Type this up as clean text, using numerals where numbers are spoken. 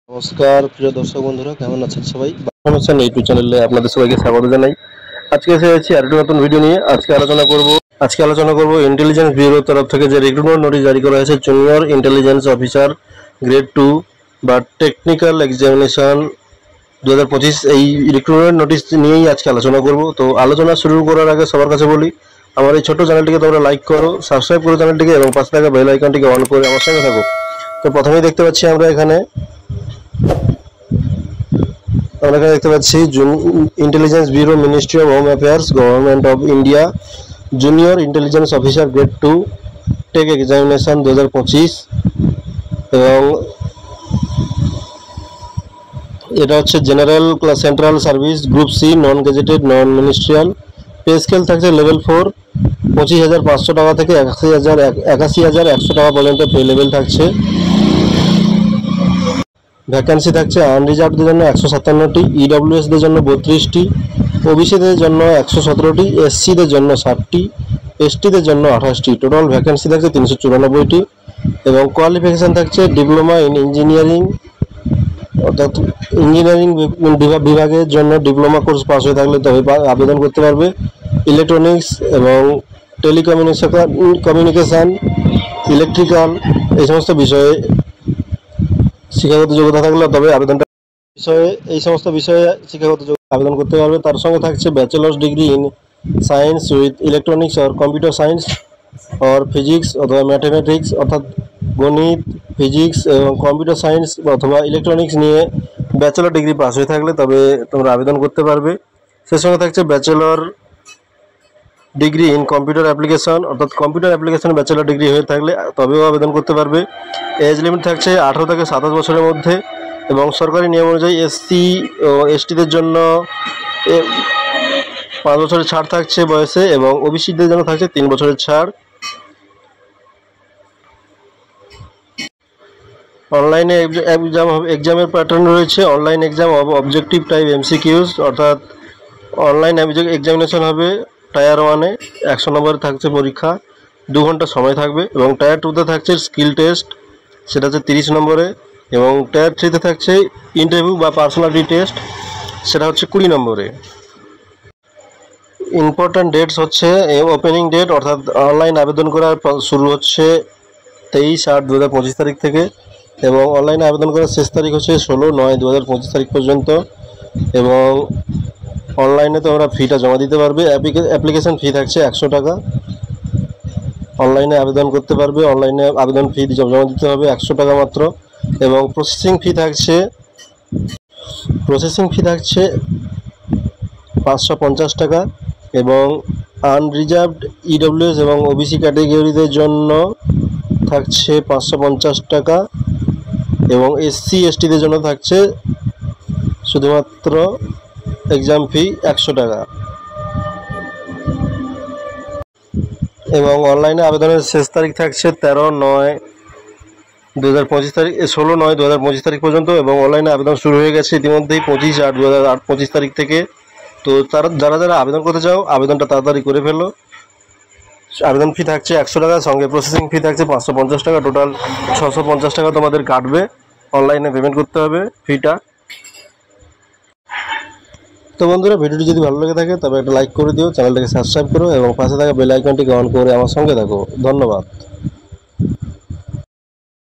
নমস্কার প্রিয় দর্শক বন্ধুরা, কেমন আছেন সবাই? বাংলা ইউটিউব চ্যানেলে আপনাদের সবাইকে স্বাগত জানাই। আজকে এসে গেছি আরেকটি নতুন ভিডিও নিয়ে। আজকে আলোচনা করব ইন্টেলিজেন্স ব্যুরোর তরফ থেকে যে রিক্রুটমেন্ট নোটিশ জারি করা হয়েছে জুনিয়র ইন্টেলিজেন্স অফিসার গ্রেড 2 বা টেকনিক্যাল এক্সামিনেশন 2025, এই রিক্রুটমেন্ট নোটিশ নিয়েই আজকে আলোচনা করব। তো আলোচনা শুরু করার আগে সবার কাছে বলি, আমার এই ছোট্ট চ্যানেলটিকে তোমরা লাইক করো, সাবস্ক্রাইব করো চ্যানেলটিকে এবং পাশে থাকা বেল আইকনটিকে অন করে আমার সঙ্গে থাকো। তো প্রথমেই দেখতে পাচ্ছি আমরা এখানে দেখতে পাচ্ছি intelligence bureau, ministry of home affairs, government of India, junior intelligence officer grade 2 tech examination 2025। এবং এটা হচ্ছে general class central service group C, non gazetted, non ministerial. Pay scale থাকছে লেভেল 4, 25,500 টাকা থেকে 81,100 টাকা পর্যন্ত পে লেভেল থাকছে। ভ্যাকেন্সি থাকছে আনরিজার্ভদের জন্য 157টি, ইডব্লিউএসদের জন্য 32টি, ওবিসিদের জন্য 117টি, এসসিদের জন্য 60টি, এসটিদের জন্য 28টি। টোটাল ভ্যাকেন্সি থাকছে 394টি। এবং কোয়ালিফিকেশান থাকছে ডিপ্লোমা ইন ইঞ্জিনিয়ারিং, অর্থাৎ ইঞ্জিনিয়ারিং বিভাগের জন্য ডিপ্লোমা কোর্স পাস হয়ে থাকলে তবে আবেদন করতে পারবে। ইলেকট্রনিক্স এবং টেলিকমিউনিকেশান, ইলেকট্রিক্যাল, এই সমস্ত বিষয়ে শিক্ষাগত যোগ্যতা থাকলে তবে এই সমস্ত বিষয়ে শিক্ষাগত যোগ্যতা আবেদন করতে পারবে। তার সঙ্গে থাকছে bachelors degree in science with electronics or computer science or physics অথবা ম্যাথমেটিক্স, অর্থাৎ গণিত, ফিজিক্স এবং কম্পিউটার সায়েন্স অথবা ইলেকট্রনিক্স নিয়ে ব্যাচেলার ডিগ্রি পাস হয়ে থাকলে তবে তোমরা আবেদন করতে পারবে। সে সঙ্গে থাকছে bachelor degree in computer application, অর্থাৎ কম্পিউটার অ্যাপ্লিকেশনে ব্যাচেলার ডিগ্রি হয়ে থাকলে তবেও আবেদন করতে পারবে। এজ লিমিট থাকছে 18 থেকে 27 বছরের মধ্যে। এবং সরকারি নিয়ম অনুযায়ী এসসি ও এসটিদের জন্য 5 বছরের ছাড় থাকছে বয়সে, এবং ওবিসিদের জন্য থাকছে 3 বছরের ছাড়। অনলাইনে এক্সামের প্যাটার্ন রয়েছে। Online exam objective type MCQs, অর্থাৎ অনলাইন এক্সামিনেশন হবে। টায়ার 1-এ 100 নম্বরের থাকছে পরীক্ষা, 2 ঘন্টা সময় থাকবে। এবং টায়ার 2-তে থাকছে স্কিল টেস্ট, সেটা হচ্ছে 30 নম্বরে। এবং টায়ার 3-তে থাকছে ইন্টারভিউ বা পার্সোনালিটি টেস্ট, সেটা হচ্ছে 20 নম্বরে। ইম্পর্ট্যান্ট ডেটস হচ্ছে ওপেনিং ডেট, অর্থাৎ অনলাইন আবেদন করার শুরু হচ্ছে 23/8/2025 তারিখ থেকে, এবং অনলাইনে আবেদন করার শেষ তারিখ হচ্ছে 16/9/2025 তারিখ পর্যন্ত। এবং অনলাইনে তোমরা ফিটা জমা দিতে পারবে। অ্যাপ্লিকেশন ফি থাকছে 100 টাকা। অনলাইনে আবেদন করতে পারবে, অনলাইনে আবেদন ফি জমা দিতে হবে 100 টাকা মাত্র। এবং প্রসেসিং ফি থাকছে 550 টাকা। এবং আনরিজার্ভড ইডব্লিউএস এবং ওবিসি ক্যাটেগরিদের জন্য থাকছে 550 টাকা। এবং এসসি এসটিদের জন্য থাকছে শুধুমাত্র এক্সাম ফি 100 টাকা। এবং অনলাইনে আবেদনের শেষ তারিখ থাকছে 13/9/2025 তারিখ, 16/9/2025 তারিখ পর্যন্ত। এবং অনলাইনে আবেদন শুরু হয়ে গেছে ইতিমধ্যেই 25/8/2025 তারিখ থেকে। তো যারা আবেদন করতে চাও আবেদনটা তাড়াতাড়ি করে ফেলো। আবেদন ফি থাকছে 100 টাকা, সঙ্গে প্রসেসিং ফি থাকছে 550 টাকা। টোটাল 650 টাকা তোমাদের কাটবে, অনলাইনে পেমেন্ট করতে হবে ফিটা। তো বন্ধুরা, ভিডিওটি যদি ভালো লেগে থাকে তবে একটা লাইক করে দিও, চ্যানেলটাকে সাবস্ক্রাইব করো এবং পাশে থাকা বেল আইকনটিকে অন করে আমার সঙ্গে থাকো। ধন্যবাদ।